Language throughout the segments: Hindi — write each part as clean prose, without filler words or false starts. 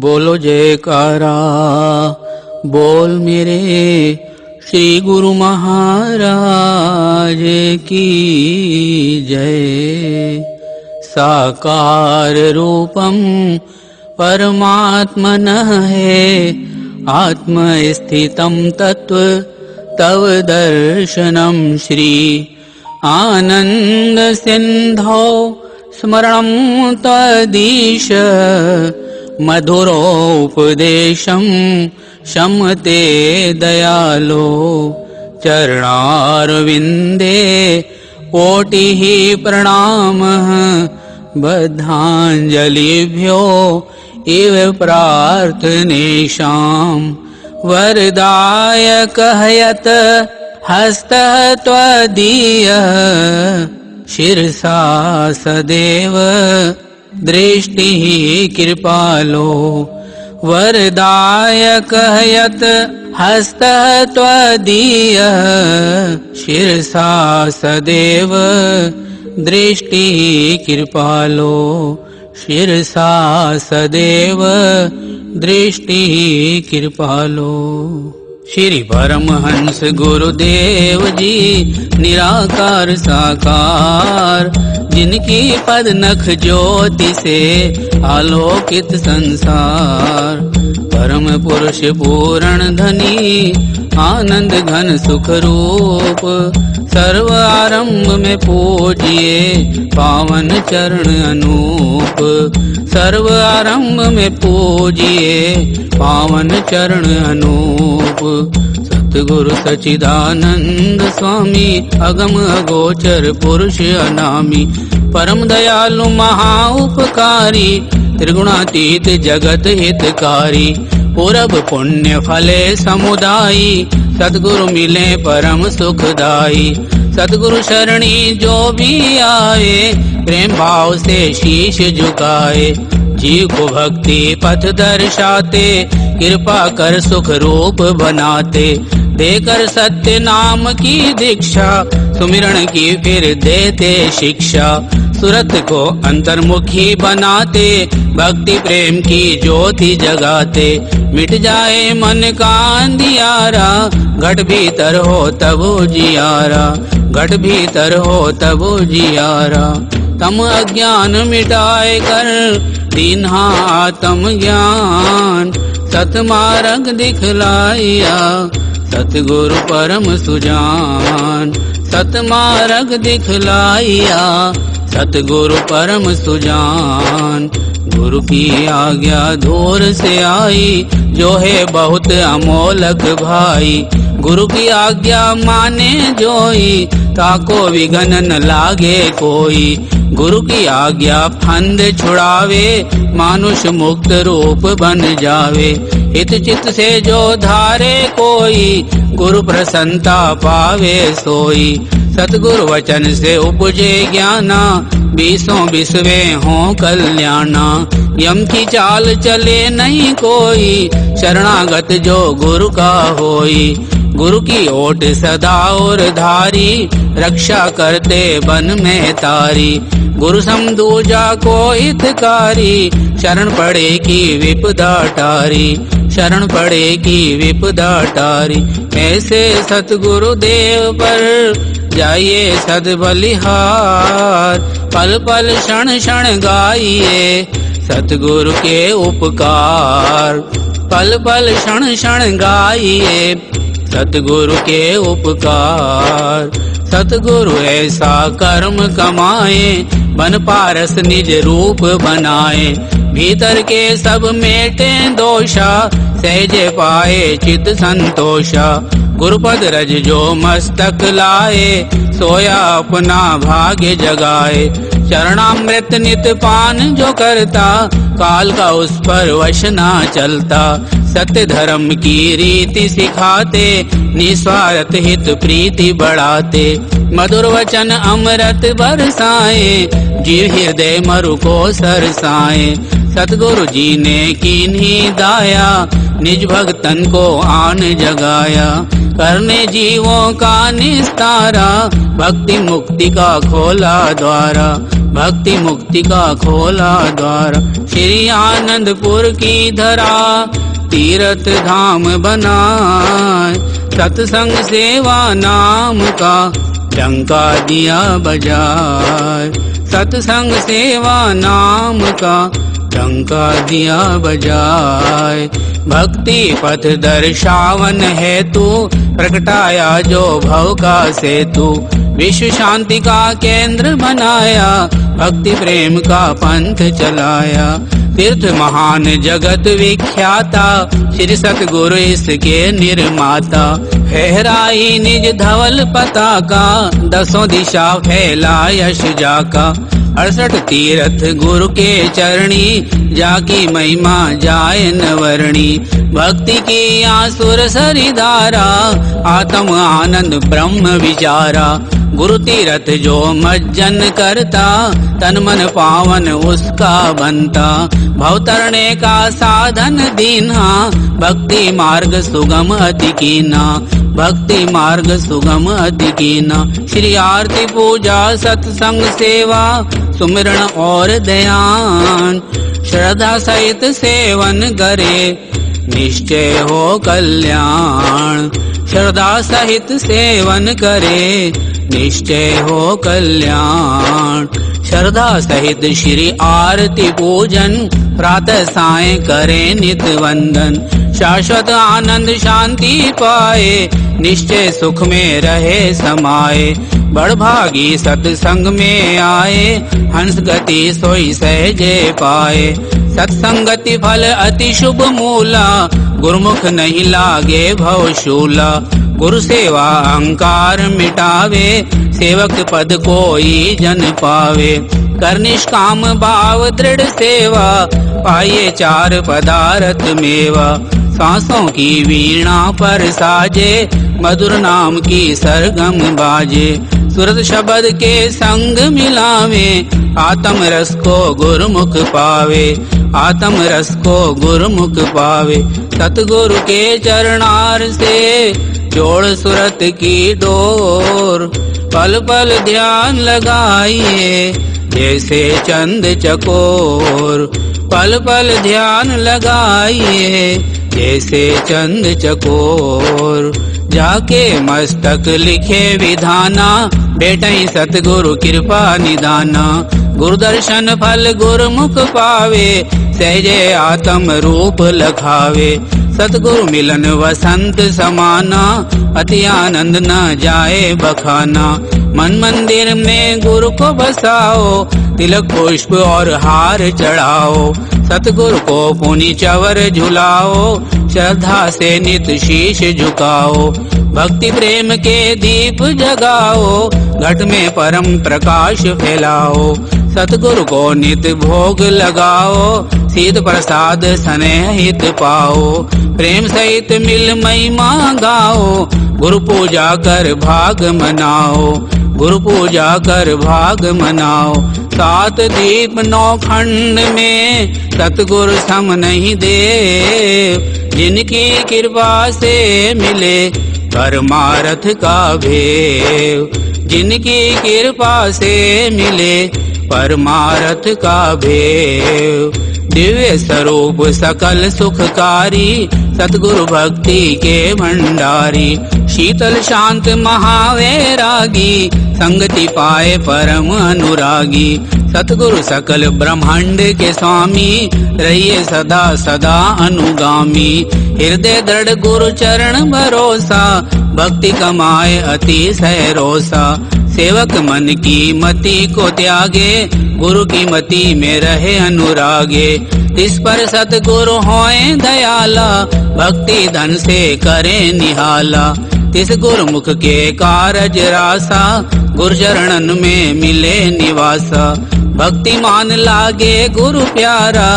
बोलो जयकारा बोल मेरे श्री गुरु महाराज की जय। साकार रूपम परमात्मनः है आत्मस्थितं तत्व तव दर्शनम श्री आनंद सिंधौ स्मरणं त्वदीश मधुरोपदेशं शमते दयालो चरणारविंदे कोटिः प्रणामः बद्धांजलिभ्यो इव प्रार्थनेषां वरदायकः यत् हस्तः त्वदीयः शिरसा सदैव दृष्टिः कृपालो वरदायकः यत् हस्तः त्वदीयः शिरसा सदैव दृष्टिः कृपालो शिरसा सदैव दृष्टिः कृपालो। श्री परमहंस गुरुदेव जी निराकार साकार जिनकी पद नख ज्योति से आलोकित संसार परम पुरुष पूर्ण धनी आनंद घन सुख रूप सर्व आरंभ में पूजिए पावन चरण अनूप सर्व आरंभ में पूजिए पावन चरण अनूप सतगुरु सच्चिदानंद स्वामी अगम अगोचर पुरुष अनामी परम दयालु महा उपकारी त्रिगुणातीत जगत हितकारी पूरब पुण्य फले समुदायी सतगुरु मिले परम सुखदाई सतगुरु शरणी जो भी आए प्रेम भाव से शीश झुकाए जीव को भक्ति पथ दर्शाते कृपा कर सुख रूप बनाते देकर सत्य नाम की दीक्षा सुमिरन की फिर देते शिक्षा सुरत को अंतर्मुखी बनाते भक्ति प्रेम की ज्योति जगाते मिट जाए मन का अंधियारा घट भीतर हो तब उजियारा घट भीतर हो तब उजियारा तम अज्ञान मिटाए कर दीन्हा आत्म ज्ञान सतमार्ग दिखलाया सतगुरु परम सुजान सतमार्ग दिखलाया सतगुरु परम सुजान गुरु की आज्ञा दूर से आई जो है बहुत अमोलक भाई गुरु की आज्ञा माने जोई ताको विघन न लागे कोई गुरु की आज्ञा फंद छुड़ावे मानुष मुक्त रूप बन जावे हित चित से जो धारे कोई गुरु प्रसन्नता पावे सोई सतगुरु वचन से उपजे ज्ञाना बीसों बिसवे हों कल्याणा यम की चाल चले नहीं कोई शरणागत जो गुरु का होई गुरु की ओट सदा और धारी रक्षा करते बन में तारी गुरु समदूजा को हितकारी शरण पड़े की विपदा टारी शरण पड़े की विपदा टारी ऐसे सतगुरु देव पर जाइए सद बलिहार पल पल क्षण क्षण गाइए सतगुरु के उपकार पल पल क्षण क्षण गाइए सतगुरु के उपकार सतगुरु ऐसा कर्म कमाए बन पारस निज रूप बनाए भीतर के सब मेटे दोषा सहजे पाए चित संतोषा गुरुपद रज जो मस्तक लाए सोया अपना भाग्य जगाए चरणामृत नित पान जो करता काल का उस पर वश ना चलता सत्य धर्म की रीति सिखाते निस्वार्थ हित प्रीति बढ़ाते मधुर वचन अमृत बरसाए जीव हृदय मरु को सरसाए सतगुरु जी ने कीन्ही दाया निज भक्तन को आन जगाया करने जीवों का निस्तारा भक्ति मुक्ति का खोला द्वारा भक्ति मुक्ति का खोला द्वार। श्री आनंदपुर की धरा तीर्थ धाम बनाए, सत्संग सेवा नाम का डंका दिया बजाए। सत्संग सेवा नाम का डंका दिया बजाए। भक्ति पथ दर्शावन है तू, प्रगटाया जो भव का सेतु। विश्व शांति का केंद्र बनाया, भक्ति प्रेम का पंथ चलाया। तीर्थ महान जगत विख्याता, श्री सतगुरु इसके निर्माता। फहराई निज धवल पताका, दसों दिशा फैला यश जाका। 68 तीर्थ गुरु के चरणी, जाकी महिमा जाए न वर्णी। भक्ति की आसुर सरिधारा, आत्म आनंद ब्रह्म विचारा। गुरु तीर्थ जो मज्जन करता, तन मन पावन उसका बनता। भव तरने का साधन दीना, भक्ति मार्ग सुगम अति कीना। भक्ति मार्ग सुगम अति कीना। श्री आरती पूजा सत्संग सेवा, सुमिरन और ध्यान। श्रद्धा सहित सेवन करे, निश्चय हो कल्याण। श्रद्धा सहित सेवन करे, निश्चय हो कल्याण। श्रद्धा सहित श्री आरती पूजन, प्रातः सायं करे नित वंदन। शाश्वत आनंद शांति पाए, निश्चय सुख में रहे समाये। बड़भागी सत्संग में आए, हंस गति सोई सहजे पाए। सत्संगति फल अति शुभ मूला, गुरुमुख नहीं लागे भवशूला। गुरु सेवा अहंकार मिटावे, सेवक पद कोई जन पावे। कर निष्काम भाव दृढ़ सेवा, पाइए 4 पदार्थ मेवा। सांसों की वीणा पर साजे, मधुर नाम की सरगम बाजे। सुरत शब्द के संग मिलावे, आत्म रस को गुरुमुख पावे। आत्म रस को गुरुमुख पावे। सतगुरु के चरणार से जोड़ सुरत की डोर। पल पल ध्यान लगाइए, जैसे चंद चकोर। पल पल ध्यान लगाइए, जैसे चंद चकोर। जाके मस्तक लिखे विधाना, बेटई सतगुरु कृपा निदाना। गुरु दर्शन फल गुरुमुख पावे, सहजे आत्म रूप लखावे। सतगुरु मिलन वसंत समाना, अति आनंद न जाए बखाना। मन मंदिर में गुरु को बसाओ, तिलक पुष्प और हार चढ़ाओ। सतगुरु को पुनि चवर झुलाओ, श्रद्धा से नित शीश झुकाओ। भक्ति प्रेम के दीप जगाओ, घट में परम प्रकाश फैलाओ। सतगुरु को नित भोग लगाओ, सीध प्रसाद स्नेह हित पाओ। प्रेम सहित मिल महिमा गाओ, गुरु पूजा कर भाग मनाओ। गुरु पूजा कर भाग मनाओ। 7 दीप 9 खंड में, सतगुरु सम नहीं देव। जिनकी कृपा से मिले, परमार्थ का भेव। जिनकी कृपा से मिले, परमार्थ का भेव। दिव्य स्वरूप सकल सुखकारी, सतगुरु भक्ति के भंडारी। शीतल शांत महावैरागी, संगति पाए परम अनुरागी। सतगुरु सकल ब्रह्मांड के स्वामी, रहिए सदा सदा अनुगामी। हृदय दृढ़ गुरु चरण भरोसा, भक्ति कमाए अति सहरोसा। सेवक मन की मति को त्यागे, गुरु की मति में रहे अनुरागे। इस पर सतगुरु होए दयाला, भक्ति धन से करे निहाला। तिस गुरुमुख के कारज रासा, गुरु चरणन में मिले निवासा। भक्ति मान लागे गुरु प्यारा,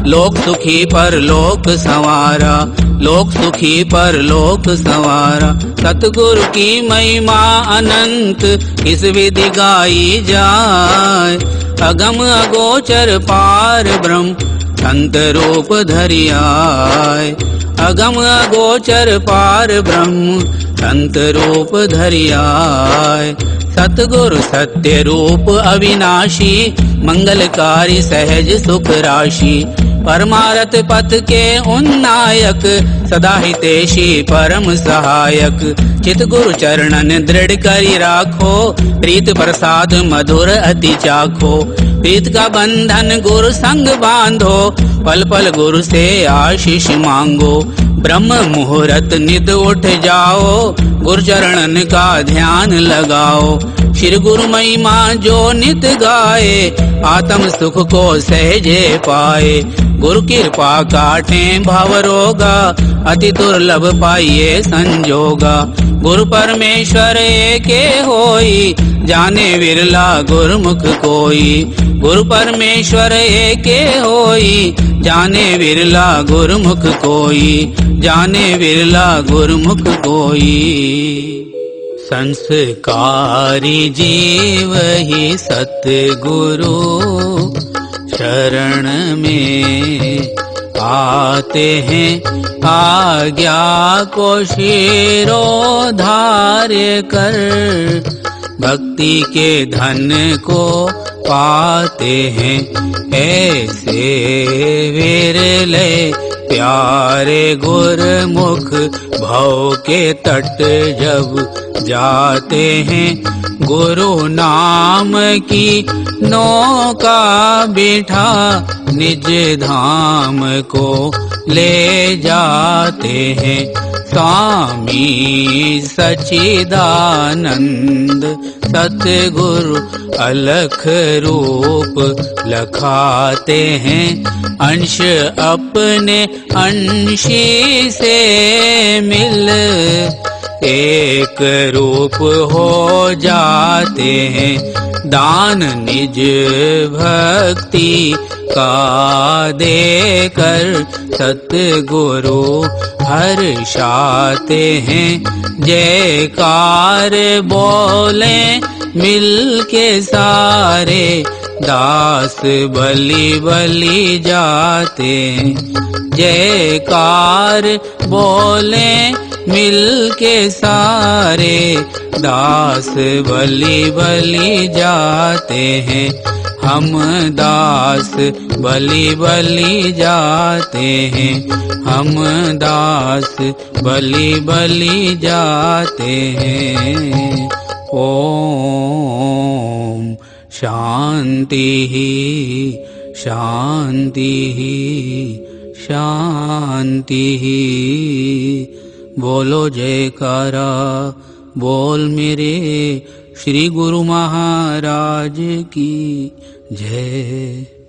लोक सुखी पर लोक संवारा। लोक सुखी पर लोक संवारा। सतगुरु की महिमा अनंत, किस विधि गाई जाए। अगम अगोचर पार ब्रह्म, संत रूप धरियाय। अगम अगोचर पार ब्रह्म, संत रूप धरियाय। सतगुरु सत्य रूप अविनाशी, मंगलकारी सहज सुख राशि। परमारथ पथ के उन्नायक, सदा हितैषी परम सहायक। चित गुरु चरणन दृढ़ करी राखो, प्रीत प्रसाद मधुर अति चाखो। प्रीत का बंधन गुरु संग बांधो, पल पल गुरु से आशीष मांगो। ब्रह्म मुहूर्त नित उठ जाओ, गुरु चरणन का ध्यान लगाओ। श्री गुरु महिमा जो नित गाए, आत्म सुख को सहजे पाए। गुरु कृपा काटे भव रोगा, अति दुर्लभ पाइये संजोगा। गुरु परमेश्वर एके होई, जाने विरला गुरुमुख कोई। गुरु परमेश्वर एके होई, जाने विरला गुरुमुख कोई। जाने विरला गुरुमुख कोई। संस्कारी जीव ही सतगुरु शरण में आते हैं। आज्ञा को शिरोधार्य कर, भक्ति के धन को पाते हैं। ऐसे विरले प्यारे गुरमुख, भव के तट जब जाते हैं। गुरु नाम की नौका बिठा, निज धाम को ले जाते हैं। स्वामी सच्चिदानंद सतगुरु अलख रूप लखाते हैं। अंश अपने अंशी से मिल, एक रूप हो जाते हैं। दान निज भक्ति का देकर, सतगुरु हर्षाते हैं। जयकार बोले मिल के सारे, दास बलि बलि जाते। जयकार बोले मिल के सारे, दास बलि बलि जाते हैं। हम दास बलि बलि जाते हैं। हम दास बलि बलि जाते हैं। ओम शांति शांति शांति। बोलो जयकारा, बोल मेरे श्री गुरु महाराज की जय।